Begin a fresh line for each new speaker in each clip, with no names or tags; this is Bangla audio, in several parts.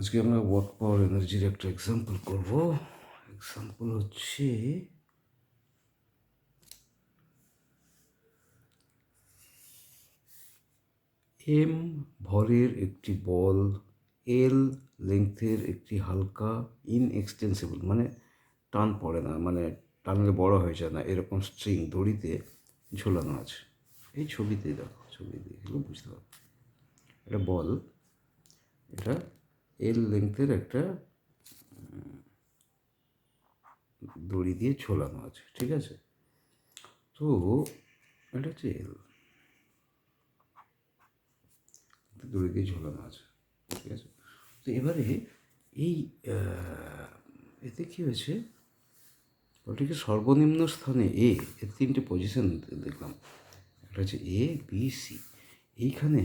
আজকে আমরা ওয়ার্ক পাওয়ার এনার্জির একটা এক্সাম্পল করব। এক্সাম্পল হচ্ছে এম ভরের একটি বল এল লেংথের একটি হালকা ইনএক্সটেন্সিবল মানে টান পড়ে না, মানে টানলে বড় হয়ে যায় না, এরকম স্ট্রিং দড়িতে ঝোলানো আছে। এই ছবিতে দেখো, ছবি দেখলে বুঝতে পারবে। এটা বল, এটা এল লেংথের একটা দড়ি দিয়ে ঝোলানো আছে, ঠিক আছে? তো এটা হচ্ছে এল, দড়ি দিয়ে ঝোলানো আছে, ঠিক আছে? তো এবারে এই এতে কী হয়েছে, বলটিকে সর্বনিম্ন স্থানে এর তিনটে পজিশন দেখলাম। একটা হচ্ছে এ বি সি। এইখানে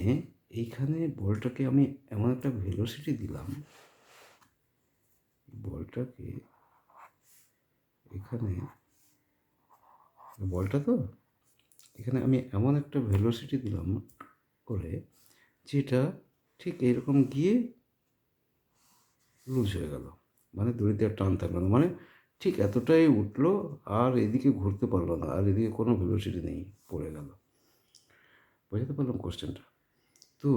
এইখানে বলটাকে আমি এমন একটা ভেলোসিটি দিলাম, বলটাকে এখানে, বলটা তো এখানে আমি এমন একটা ভেলোসিটি দিলাম করে, যেটা ঠিক এরকম গিয়ে লুজ হয়ে গেল, মানে দড়িতে আর টান থাকলো না, মানে ঠিক এতটাই উঠলো আর এদিকে ঘুরতে পারলো না, আর এদিকে কোনো ভেলোসিটি নেই, পড়ে গেল। বোঝাতে পারলাম কোশ্চেনটা? তো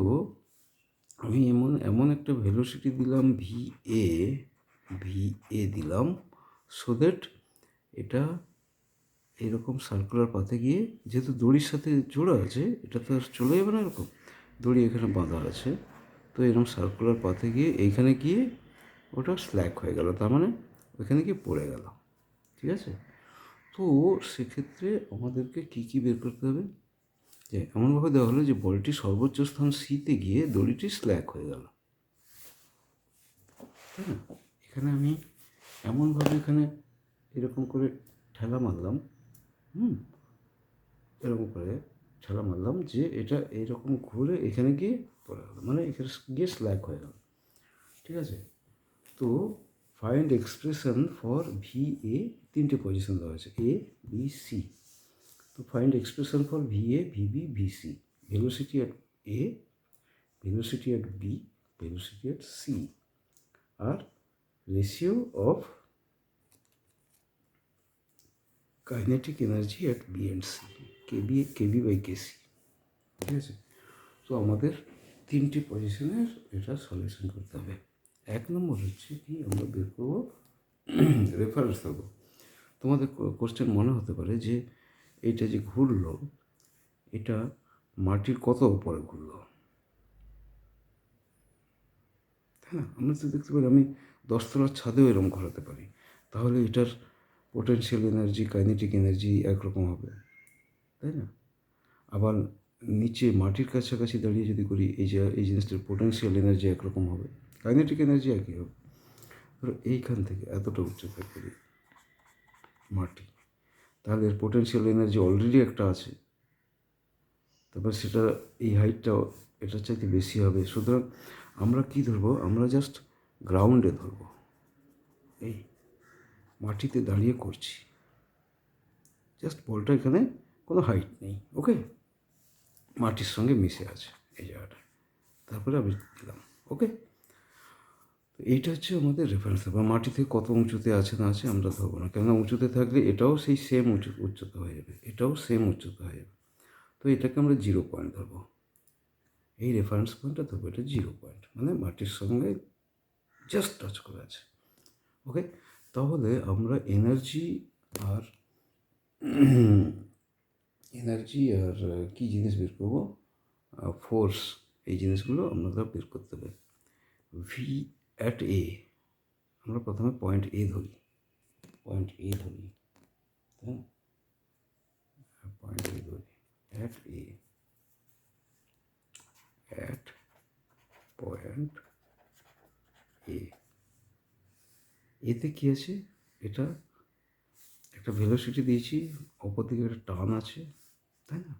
আমি এমন এমন একটা ভেলোসিটি দিলাম ভি এ দিলাম, সো দ্যাট এটা এরকম সার্কুলার পাথে গিয়ে, যেহেতু দড়ির সাথে জোড়া আছে, এটা তো আর চলে যাবে না, এরকম দড়ি এখানে বাঁধা আছে, তো এরকম সার্কুলার পাথে গিয়ে এইখানে গিয়ে ওটা স্ল্যাক হয়ে গেল, তার মানে ওইখানে গিয়ে পড়ে গেল, ঠিক আছে? তো সেক্ষেত্রে আমাদেরকে কী কী বের করতে হবে, যে এমনভাবে দেওয়া হলো যে বলটি সর্বোচ্চ স্থান সিতে গিয়ে দড়িটি স্ল্যাক হয়ে গেল, তাই না? এখানে আমি এমনভাবে এখানে এরকম করে ঠেলা মারলাম, এরকম করে ঠেলা মারলাম যে এটা এইরকম ঘুরে এখানে গিয়ে পড়ে গেল, মানে এখানে গিয়ে স্ল্যাক হয়ে গেল, ঠিক আছে? তো find expression for v A, তিনটে পজিশন দেওয়া হয়েছে এ বি সি। তো find expression for v A v B v C, velocity at A, velocity at B, velocity at C, আর ratio of kinetic energy at B and C, K B by K C, ঠিক আছে? তো আমাদের তিনটি পজিশনের এটা সলিউশন করতে হবে। এক নম্বর হচ্ছে কি, আমরা বের করবো রেফারেন্স দেবো। তোমাদের কোশ্চেন মনে হতে পারে যে এইটা যে ঘুরলো, এটা মাটির কত উপরে ঘুরলো, তাই না? আমরা তো দেখতে পারি আমি 10তলার ছাদেও এরকম ঘোরাতে পারি, তাহলে এটার পোটেনশিয়াল এনার্জি, কাইনেটিক এনার্জি একরকম হবে, তাই না? আবার নিচে মাটির কাছাকাছি দাঁড়িয়ে যদি করি, এই জিনিসটার পোটেনশিয়াল এনার্জি একরকম হবে, কাইনেটিক এনার্জি একই হবে। ধরো এইখান থেকে এতটা উচ্চতায় করি মাটি, তাহলে এর পোটেনশিয়াল এনার্জি অলরেডি একটা আছে, তারপর সেটা এই হাইটটাও এটার চাইতে বেশি হবে। সুতরাং আমরা কি ধরবো, আমরা জাস্ট গ্রাউন্ডে ধরবো, এই মাটিতে দাঁড়িয়ে করছি, জাস্ট বলটা এখানে কোনো হাইট নেই, ওকে, মাটির সঙ্গে মিশে আছে এই জায়গাটা, তারপরে আমি দিলাম, ওকে। তো এইটা হচ্ছে আমাদের রেফারেন্স, বা মাটি থেকে কত উঁচুতে আছে না আছে আমরা ধরবো না, কেননা উঁচুতে থাকলে এটাও সেই সেম উচ্চতা হয়ে যাবে, এটাও সেম উচ্চতা হয়ে যাবে। তো এটাকে আমরা 0 পয়েন্ট ধরবো, এই রেফারেন্স পয়েন্টটা ধরবো, এটা 0 পয়েন্ট, মানে মাটির সঙ্গে জাস্ট টাচ করে আছে, ওকে। তাহলে আমরা আর এনার্জি আর কী জিনিস বের করবো, ফোর্স, এই জিনিসগুলো আমরা বের করতে হবে। ভি অ্যাট এ, আমরা প্রথমে পয়েন্ট এ ধরি, পয়েন্ট এ ধরি, তাই না? পয়েন্ট এ ধরি, অ্যাট এ, অ্যাট পয়েন্ট এ, এতে কী আছে, এটা একটা ভেলোসিটি দিয়েছি, অপর দিকে একটা টান আছে, তাই না?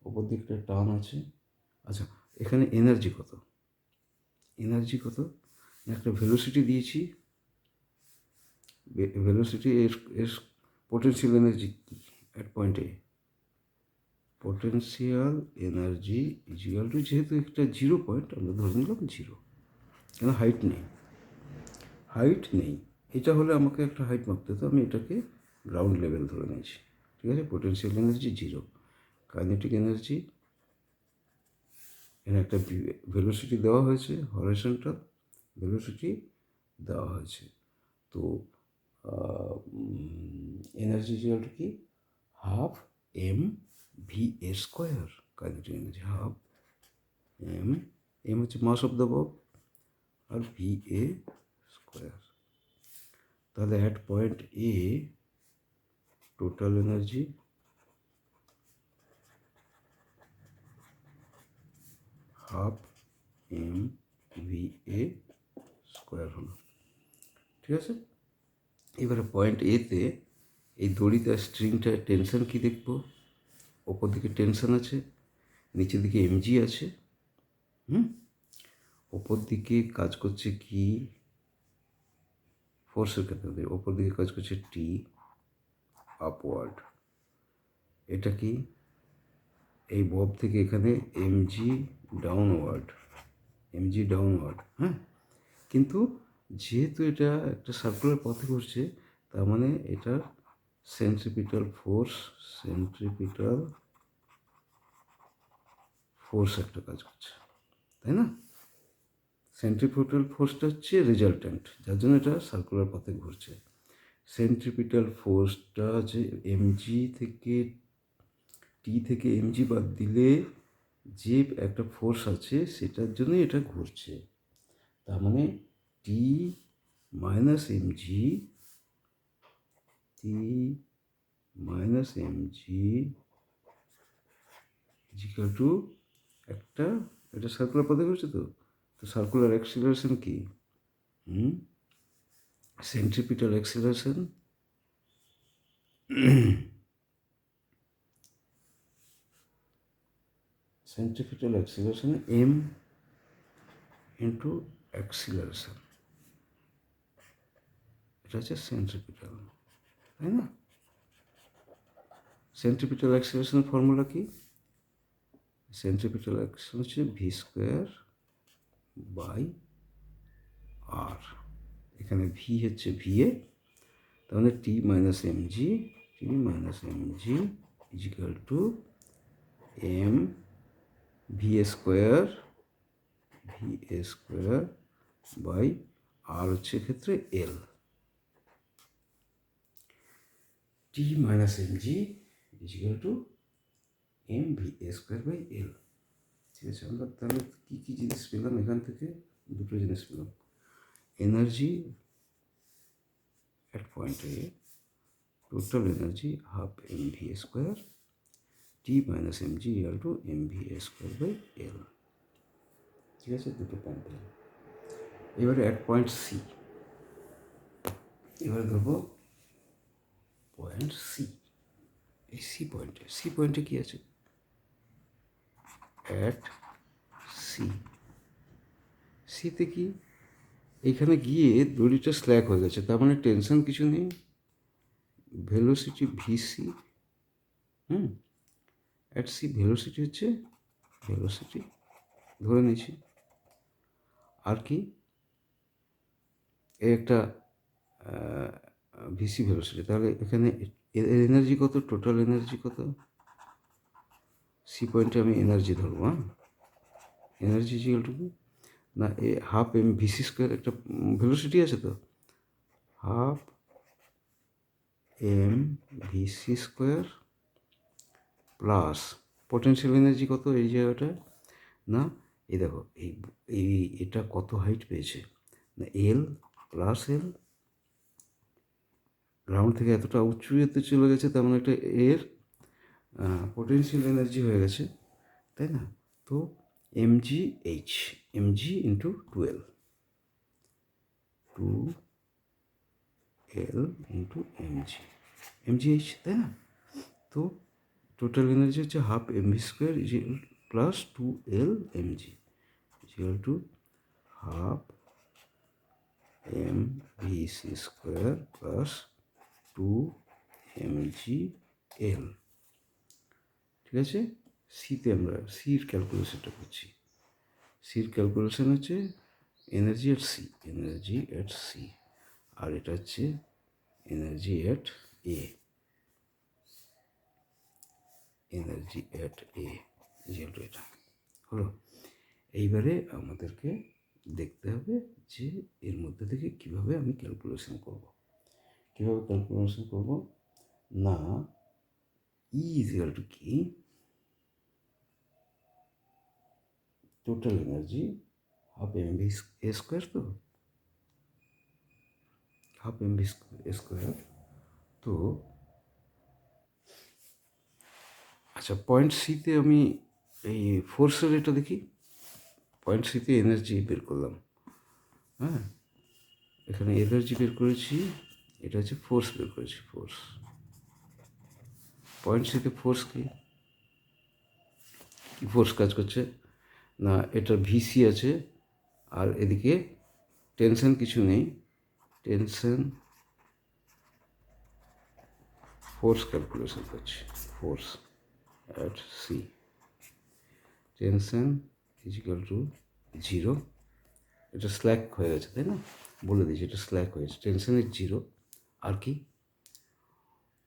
অপর দিকে একটা টান আছে। আচ্ছা, এখানে এনার্জি কত, এনার্জি কত, একটা ভেলোসিটি দিয়েছি, ভেলোসিটি এর এর পোটেন্সিয়াল এনার্জি কী at point A, potential energy equal to, যেহেতু একটা 0 পয়েন্ট আমরা ধরে নিলাম 0, কেন হাইট নেই। এটা হলে আমাকে একটা হাইট মাপতে হতো, আমি এটাকে গ্রাউন্ড লেভেল ধরে নিয়েছি। ঠিক আছে, পোটেনশিয়াল এনার্জি 0, কাইনেটিক এনার্জি এখানে একটা ভেলোসিটি দেওয়া হয়েছে, হরাইজন্টাল ভেলোসিটি দেওয়া হয়েছে। তো এনার্জি ইকুয়াল টু কি, half M V A square. Kinetic energy half m হচ্ছে মাস অফ দ্য বব, আর ভি এ স্কোয়ার। তাহলে at point A total energy half M V A square হলো। ঠিক আছে, এবারে পয়েন্ট এতে এই দড়িতে স্ট্রিংটার টেনশন কি দেখবো? ওপর দিকে টেনশন আছে, নিচের দিকে এমজি আছে। ওপর দিকে কাজ করছে কি, ফোর্সের ক্ষেত্রে ওপর দিকে কাজ করছে টি আপওয়ার্ড। এটা কি, এই বব থেকে এখানে এমজি ডাউনওয়ার্ড। হ্যাঁ, কিন্তু যেহেতু এটা একটা সার্কুলার পথে ঘুরছে, তার মানে এটার সেন্ট্রিপিটাল ফোর্স একটা কাজ করছে, তাই না? সেন্ট্রিপিটাল ফোর্সটা হচ্ছে রেজাল্ট্যান্ট, যার জন্য এটা সার্কুলার পথে ঘুরছে। সেন্ট্রিপিটাল ফোর্সটা হচ্ছে টি থেকে এমজি বাদ দিলে যে একটা ফোর্স আছে, সেটার জন্যই এটা ঘুরছে। তার মানে T minus m g equal to একটা, এটা সার্কুলার পথে ঘুরছে। তো সার্কুলার অ্যাক্সিলারেশন কি, centripetal acceleration m into acceleration, এটা হচ্ছে সেন্ট্রিপিটাল, তাই না? সেন্ট্রিপিটাল অ্যাক্সিলারেশনের ফর্মুলা কি? সেন্ট্রিপিটাল অ্যাক্সিলারেশন হচ্ছে ভি স্কোয়ার বাই আর। এখানে ভি হচ্ছে ভিএ, তাহলে T minus m g equal to m V A square by r হচ্ছে ক্ষেত্রে l. T minus m g equal to m V A square by l. ঠিক আছে, আমরা তাহলে কী কী জিনিস পেলাম এখান থেকে? দুটো জিনিস পেলাম, energy at point A, total energy half mv square, t minus mg equal to mv square by l। ঠিক আছে, দুটো পয়েন্ট পেলাম। এবারে অ্যাট পয়েন্ট সি, এবারে ধরবো পয়েন্ট সি। এই সি পয়েন্টে কি আছে? অ্যাট সিতে কি, এখানে গিয়ে দড়িটা স্ল্যাক হয়ে গেছে, তার মানে টেনশন কিছু নেই, velocity V C. At C velocity হচ্ছে ধরে নিয়েছি। আর কি, এই একটা ভিসি ভেলোসিটি, তাহলে এখানে এনার্জি কত, টোটাল এনার্জি কত? সি পয়েন্টে আমি এনার্জি ধরবো। এনার্জি ইকুয়াল টু না, এ হাফ এম ভিসি স্কোয়ার একটা ভেলোসিটি আছে, তো half M VC square plus potential energy কত এই জায়গাটা, না এই দেখো, এই এটা কত হাইট পেয়েছে না, এল প্লাস এল, গ্রাউন্ড থেকে এতটা উঁচু এতে চলে গেছে, তার মানে একটা এর পোটেনশিয়াল এনার্জি হয়ে গেছে, তাই না? তো M G into 2L into M G H, তাই না? তো টোটাল এনার্জি হচ্ছে half M V square plus 2L M G equal to half M V C square plus 2mgl। ঠিক আছে, সিতে আমরা সির ক্যালকুলেশনটা করছি। সির ক্যালকুলেশন হচ্ছে energy at C, energy at C, আর এটা হচ্ছে energy at A, energy at A equal to এটা হলো। এইবারে আমাদেরকে দেখতে হবে যে এর মধ্যে থেকে কীভাবে আমি ক্যালকুলেশন করব। কীভাবে ক্যালকুলেশন করব না, ই ইকুয়াল টু কি, total energy half M V square, তো হাফ এম ভি স্কোয়ার। তো আচ্ছা, পয়েন্ট সিতে আমি এই ফোর্সের এটা দেখি, পয়েন্ট সিতে এনার্জি বের করলাম। হ্যাঁ, এখানে এনার্জি বের করেছি, এটা হচ্ছে ফোর্স বের করেছি, ফোর্স। পয়েন্ট সিতে ফোর্স কি, কি ফোর্স কাজ করছে না, এটা ভিসি আছে আর এদিকে টেনশন কিছু নেই, টেনশন ফোর্স ক্যালকুলেশন করছি, force at C, tension equal to 0, এটা স্ল্যাক হয়ে গেছে তাই না, বলে দিয়েছি এটা স্ল্যাক হয়েছে, টেনশনের 0, আর কি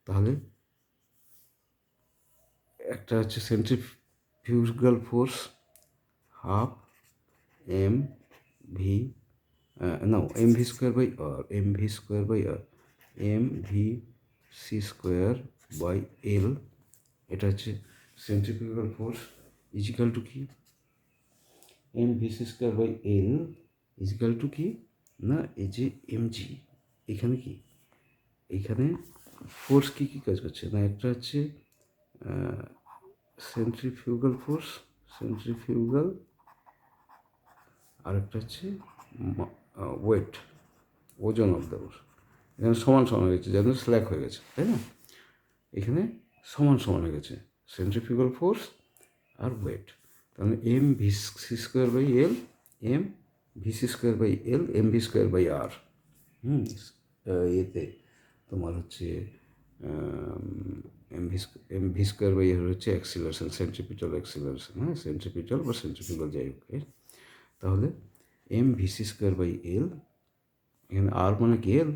তাহলে একটা হচ্ছে centrifugal force half M V, now M V square by R, M V square by R, M V C square by L, এটা হচ্ছে সেন্ট্রিফিউগাল ফোর্স ইজিক্যাল টু কি, M V C square by L equal to কি না, এই যে এম জি, এখানে কি, এইখানে ফোর্স কী কী কাজ করছে না, একটা হচ্ছে সেন্ট্রিফিউগাল ফোর্স, সেন্ট্রিফিউগাল, আর একটা হচ্ছে ওয়েট, ওজন অফ দ্য ওর, এখানে সমান সমান হয়ে গেছে, যেন স্ল্যাক হয়ে গেছে তাই না, এখানে সমান সমান হয়ে গেছে সেন্ট্রিফিউগাল ফোর্স আর ওয়েট, তাহলে m V C square by l, m V C square by l, m V square by r, এতে তোমার হচ্ছে m V square by r হচ্ছে অ্যাক্সিলারেশন, সেন্ট্রিপিটাল অ্যাক্সিলারেশন, হ্যাঁ সেন্ট্রিপিটাল বা সেন্ট্রিফিউগাল যাই হোক, তাহলে m V C square by l, এখানে আর মানে কি এল,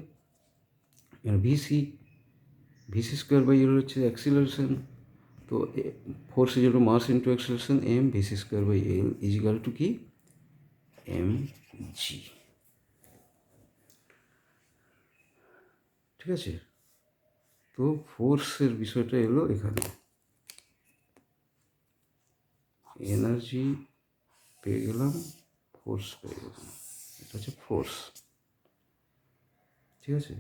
এখানে v C, v C square by l হচ্ছে অ্যাক্সিলারেশন, তো force is to mass into acceleration, M VC square by L equal to কি, এম জি, ঠিক আছে। তো ফোর্সের বিষয়টা এলো এখানে, এনার্জি পেয়ে গেলাম, ফোর্স পেয়ে গেলাম, এটা হচ্ছে ফোর্স, ঠিক আছে।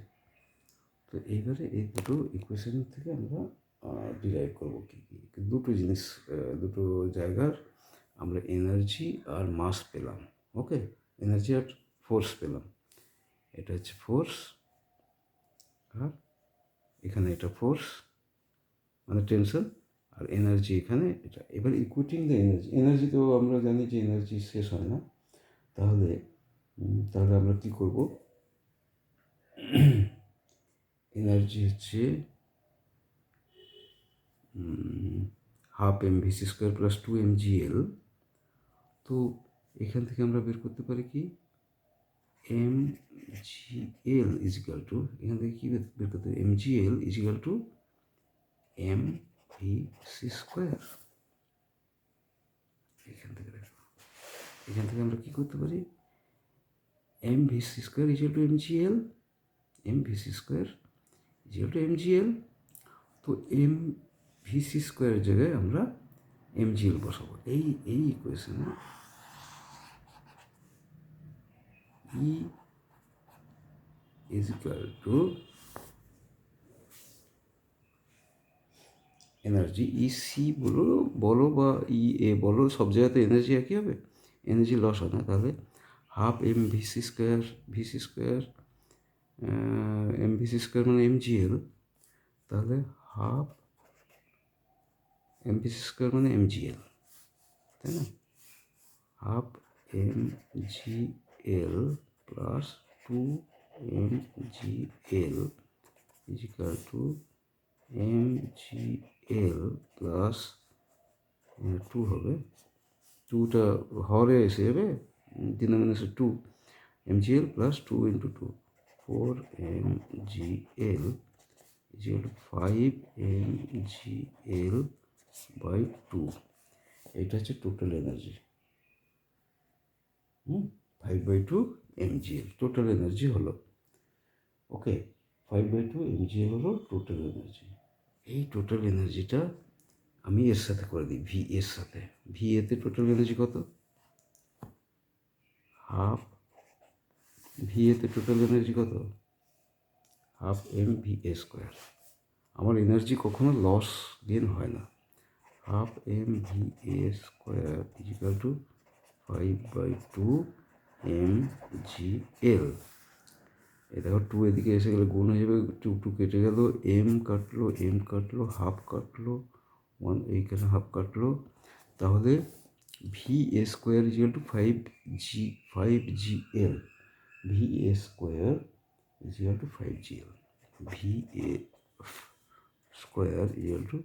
তো এইবারে এই দুটো ইকুয়েশন থেকে আমরা ডিরাইভ করবো কী কী, দুটো জিনিস, দুটো জায়গার আমরা এনার্জি আর মাস পেলাম, ওকে, এনার্জি আর ফোর্স পেলাম, এটা হচ্ছে ফোর্স, আর এখানে এটা ফোর্স মানে টেনশন, আর এনার্জি এখানে এটা। এবার ইকুইটিং দ্য এনার্জি, এনার্জি তো আমরা জানি যে এনার্জি শেষ হয় না, তাহলে তাহলে আমরা কী করব, এনার্জি হচ্ছে half M V C square plus 2 M G l, তো এখান থেকে আমরা বের করতে পারি কি, M G L equal to, এখান থেকে কী বের করতে পারি, m G L equal to m V C square, এখান থেকে দেখো, এখান থেকে আমরা কী করতে পারি, m V C square is equal to M G l, m V C square is equal to M G l, তো এম ভি সি স্কোয়ারের জায়গায় আমরা এম জি এল বসাবো, এই ইকুয়েশনে E is equal to energy E C বলো বা ই এ বলো, সব জায়গাতে এনার্জি একই হবে, এনার্জি লস হয় না, তাহলে half M V C square, V C square, M V C square মানে এম জি এল, তাহলে half M V C square মানে এম জি এল, তাই না, half M G L plus 2 M G L equal to M G L plus 2 হবে, 2টা হরে এসে যাবে, denomination 2 mgl plus 2 into 2, 4 mgl is equal to 5 mgl by 2. এটা হচ্ছে total energy. 5/2 mgl total energy হলো। ওকে, 5/2 mgl হলো টোটাল এনার্জি। এই টোটাল এনার্জিটা আমি এর সাথে করে দিই, ভি এর সাথে। ভি এতে টোটাল এনার্জি কত? হাফ। ভি এতে টোটাল এনার্জি কত? Half M V A square. আমার এনার্জি কখনো লস গেন হয় না। Half M V A square is equal to 5/2 m G l. এ দেখো 2 এদিকে এসে গেলে গুণ হয়ে যাবে, 2 কেটে গেল, এম কাটলো, হাফ কাটলো, 1 এইখানে হাফ কাটলো। তাহলে V A square is equal two 5 G l. V A square is equal two 5 GL। V A square is equal two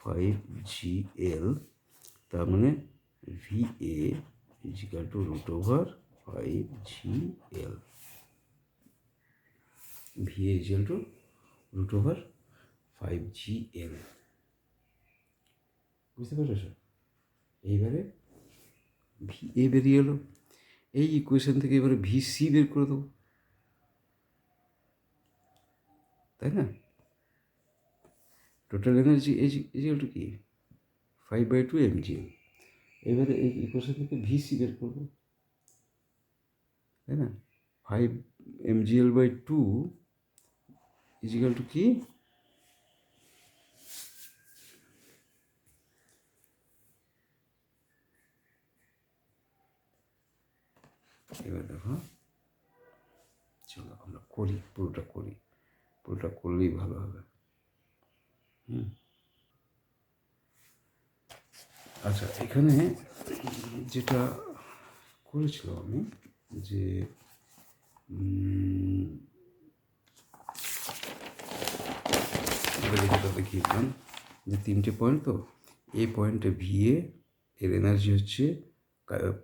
5 GL। তার মানে V A is equal two √5 GL। V A is equal two √5 GL। বুঝতে পারছো? এইবারে ভি এ বেরিয়ে এলো। এই ইকুয়েশন থেকে এবারে ভি সি বের করে দেবো, তাই না? Total energy is equal to কি? 5/2 mgl। এবারে এই ইকুয়েশন থেকে ভি সি বের করবো, তাই না? 5 mgl/2 ইজ ইকুয়াল টু কি? এবার দেখো, চলো আমরা করি, পুরোটা করলেই ভালো হবে। আচ্ছা, এখানে যেটা করেছিলাম আমি, যে যেটা দেখিয়েছিলাম যে 3টে পয়েন্ট, তো এই পয়েন্টে ভিএ এর এনার্জি হচ্ছে,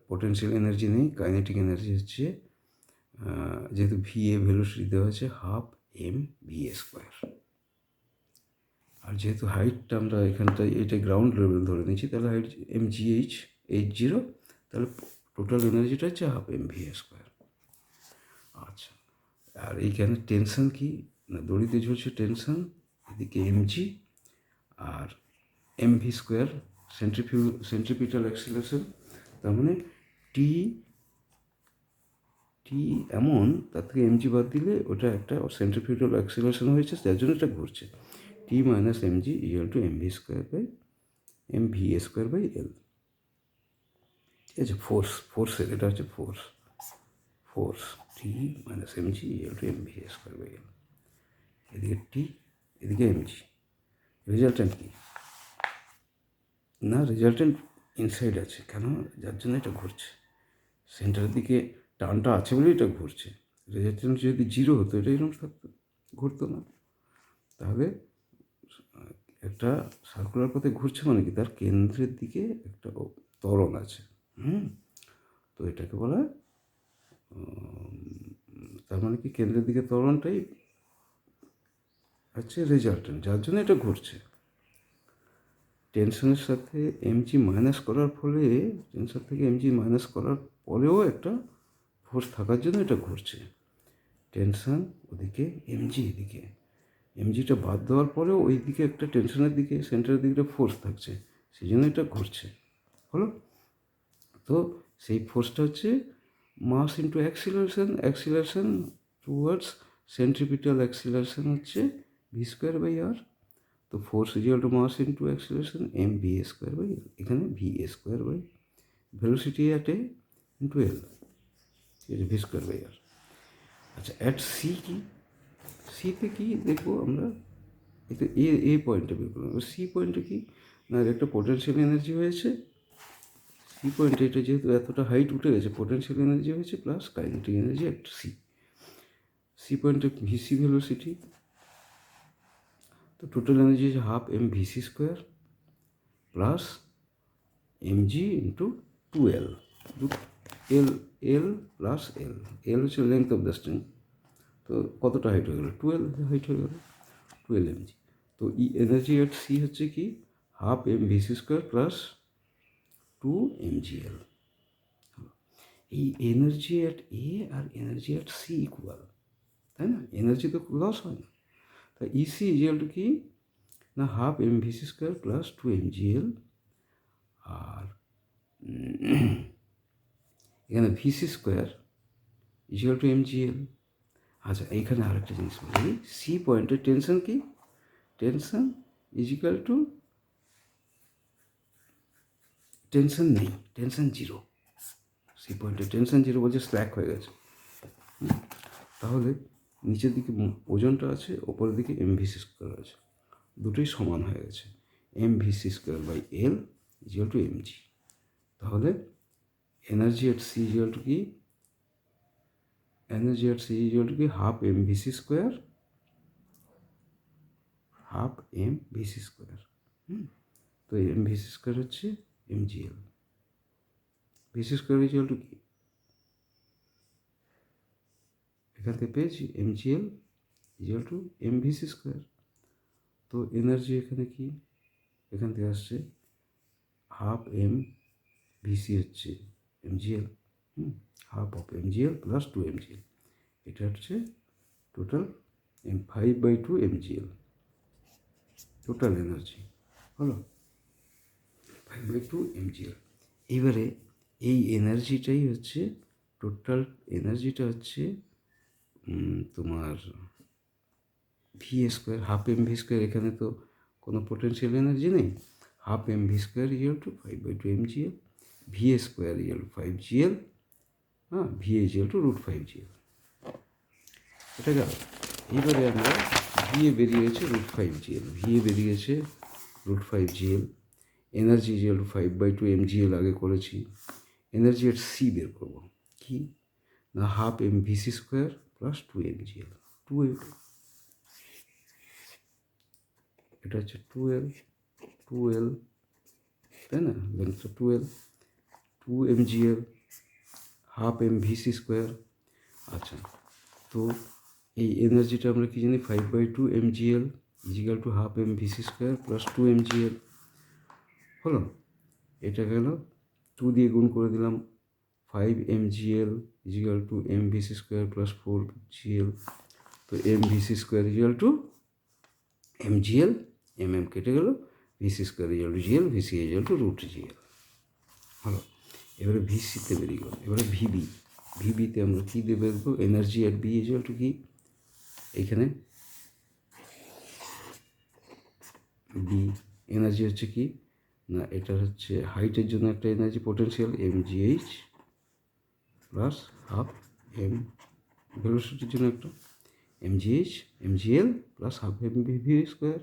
পোটেনশিয়াল এনার্জি নেই, কাইনেটিক এনার্জি হচ্ছে, যেহেতু ভিএ ভেলোসিটি দেওয়া হচ্ছে half M V A square. আর যেহেতু হাইটটা আমরা এখানটায় এটা গ্রাউন্ড লেভেল ধরে নিচ্ছি, তাহলে হাইট mgh 0, তাহলে টোটাল এনার্জিটা হচ্ছে half M V A square. আচ্ছা, আর এইখানে টেনশন কি না, দড়িতে ঝুলছে টেনশন, এদিকে এমজি, আর M V square centripetal acceleration. তার মানে টি এমন, তার থেকে এমজি বাদ দিলে ওটা একটা সেন্ট্রিপিটাল অ্যাক্সিলারেশন হয়েছে, যার জন্য এটা ঘুরছে। T minus m g equal to m V square by m V A square by l. ঠিক আছে, ফোর্সের এটা হচ্ছে force T minus m g equal to m V A square by l. এদিকে টি, এদিকে এমজি। রেজাল্টেন্ট কি না, রেজাল্টেন্ট ইনসাইড আছে, কেন? যার জন্য এটা ঘুরছে, সেন্টারের দিকে টানটা আছে বলেই এটা ঘুরছে। রেজাল্টেন্ট যদি 0 হতো, এটা এরকম থাকতো, ঘুরতো না। তাহলে একটা সার্কুলার পথে ঘুরছে মানে কি, তার কেন্দ্রের দিকে একটা ত্বরণ আছে। তো এটাকে বলা হয়, তার মানে কি কেন্দ্রের দিকে ত্বরণটাই হচ্ছে রেজাল্টেন্ট, যার জন্য এটা ঘুরছে। টেনশনের সাথে এমজি মাইনাস করার ফলে, টেনশন থেকে এমজি মাইনাস করার পরেও একটা ফোর্স থাকার জন্য এটা ঘুরছে। টেনশন ওদিকে, এমজি এদিকে, এমজিটা বাদ দেওয়ার পরেও ওই দিকে একটা টেনশনের দিকে, সেন্টারের দিকে ফোর্স থাকছে, সেই জন্য এটা ঘুরছে। হলো? তো সেই ফোর্সটা হচ্ছে mass into acceleration towards centripetal acceleration হচ্ছে ভি স্কোয়ার বাই আর। তো force is equal to mass into acceleration m V A square by l. এখানে v A square by velocity at A into l, ঠিক আছে, ভি স্কোয়ার বাই আর। আচ্ছা, অ্যাট সি কি, সিতে কি দেখবো আমরা, এটা এ পয়েন্টে বের করলাম। সি পয়েন্টে কি না, একটা পোটেনশিয়াল এনার্জি হয়েছে। সি পয়েন্টে এটা যেহেতু এতটা হাইট উঠে গেছে, পোটেনশিয়াল এনার্জি হয়েছে প্লাস কাইনেটিক এনার্জি একটা সি পয়েন্টে ভিসি ভেলোসিটি। তো টোটাল এনার্জি হচ্ছে half M VC square plus M G into 2L। L L plus L, L হচ্ছে লেন্থ অফ দ্য স্ট্রিং, তো কতটা হাইট হয়ে গেল, 12 হাইট হয়ে গেল, 12 mg। তো এনার্জি অ্যাট সি হচ্ছে কি, half M V C square plus 2 mgl। এই এনার্জি অ্যাট এ আর এনার্জি অ্যাট সি ইকুয়াল, তাই না? এনার্জি তো লস হয় না। তা ইসি ইজিয়াল টু কি না, half M V C square plus 2 mgl। আর এখানে V C square equal to mgl। আচ্ছা, এইখানে আরেকটা জিনিস বলি, সি পয়েন্টের টেনশন কি, টেনশন ইজিক্যাল টু, টেনশন নেই, টেনশন জিরো। সি পয়েন্টের টেনশন জিরো বলছে স্ল্যাক হয়ে গেছে। তাহলে নিচের দিকে ওজনটা আছে, ওপরের দিকে এম ভি সি স্কোয়ার আছে, দুটোই সমান হয়ে গেছে। M V C square by L equal to M g. তাহলে energy at C is equal to কি, energy at C is equal to কি, half M V C square, half M V C square. তো এম ভি সি স্কোয়ার হচ্ছে m G l, v C square is equal to কি, এখান থেকে পেয়েছি m G L equal to m V C square. তো এনার্জি এখানে কি, এখান থেকে আসছে হাফ এম ভিসি হচ্ছে MGL, half of MGL plus 2 mgl, এটা হচ্ছে টোটাল 5/2 mgl টোটাল এনার্জি হলো 5/2 mgl। এবারে এই এনার্জিটাই হচ্ছে টোটাল এনার্জিটা হচ্ছে তোমার V square, half M V square, এখানে তো কোনো পোটেনশিয়াল এনার্জি নেই, half M V square equal to 5/2 mgl, V square equal to 5gl, হ্যাঁ, ভি ইকুয়াল টু √5gl। এটা গেল। এবারে আমরা ভি এ বেরিয়েছে √5gl, ভি এ বেরিয়েছে √5gl, energy equal to 5/2 mgl আগে করেছি। এনার্জি এট সি বের করবো কি না, half M V C square plus 2 mgl, 2 এটা হচ্ছে 2L, তাই না, লেন্থটা 2 mgl, half M V C square. আচ্ছা, তো এই এনার্জিটা আমরা কি জানি, 5/2 mgl is equal to half M V C square plus 2 mgl হলো। এটা গেল 2 দিয়ে গুণ করে দিলাম, 5 mgl is equal to m V C square plus 4gl। তো m V C square is equal to mgl, m কেটে গেল, v C square is equal to g l, v c is equal to √gl হলো। এবারে ভিসিতে বেরিয়ে গেল। এবারে ভিবি, ভিবিতে আমরা কী দিয়ে বেরবো, energy at B is equal to কি, এইখানে বি এনার্জি হচ্ছে কি না, এটা হচ্ছে হাইটের জন্য একটা energy potential mgh plus half m, ভেলোসিটির জন্য একটা mgh, mgl plus half M V square.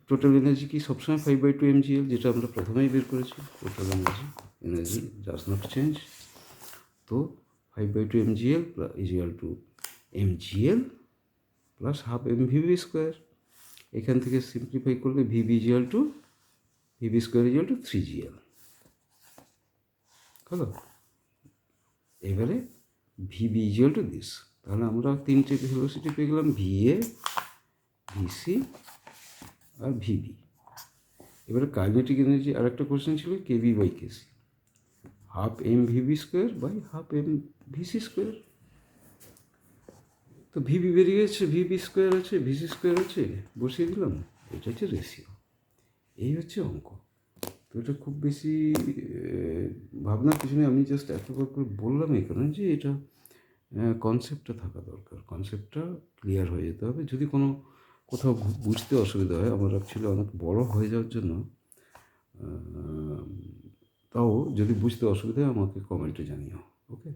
Total energy কি সবসময় 5/2 mgl, যেটা আমরা প্রথমেই বের করেছি। Total energy does not change. তো 5/2 mgl is equal to mgl plus half m v B square. এখান থেকে সিম্পলিফাই করলে v B equal to v B square is equal to 3gl হলো। এবারে ভিবি ইজিক্যাল টু দিস, তাহলে আমরা তিনটে ভেলোসিটি পেয়ে গেলাম, ভিএ, ভিসি আর ভিবি। এবারে কাইনেটিক এনার্জি আরেকটা কোশ্চেন ছিল, K B by K C, half m v B square by half M VC square. তো ভিবি বেরিয়ে গেছে, ভিবি স্কোয়ার আছে, ভিসি স্কোয়ার আছে, বসিয়ে দিলাম। এটা হচ্ছে রেশিও, এই হচ্ছে অঙ্ক। তো এটা খুব বেশি ভাবনার কিছু নেই, আমি জাস্ট এতবার করে বললাম এই কারণে যে এটা কনসেপ্টটা থাকা দরকার, কনসেপ্টটা ক্লিয়ার হয়ে যেতে হবে। যদি কোনো কোথাও বুঝতে অসুবিধা হয়, আমার অ্যাকচুয়ালি অনেক বড় হয়ে যাওয়ার জন্য, তাও যদি বুঝতে অসুবিধা হয় আমাকে কমেন্টে জানিও, ওকে।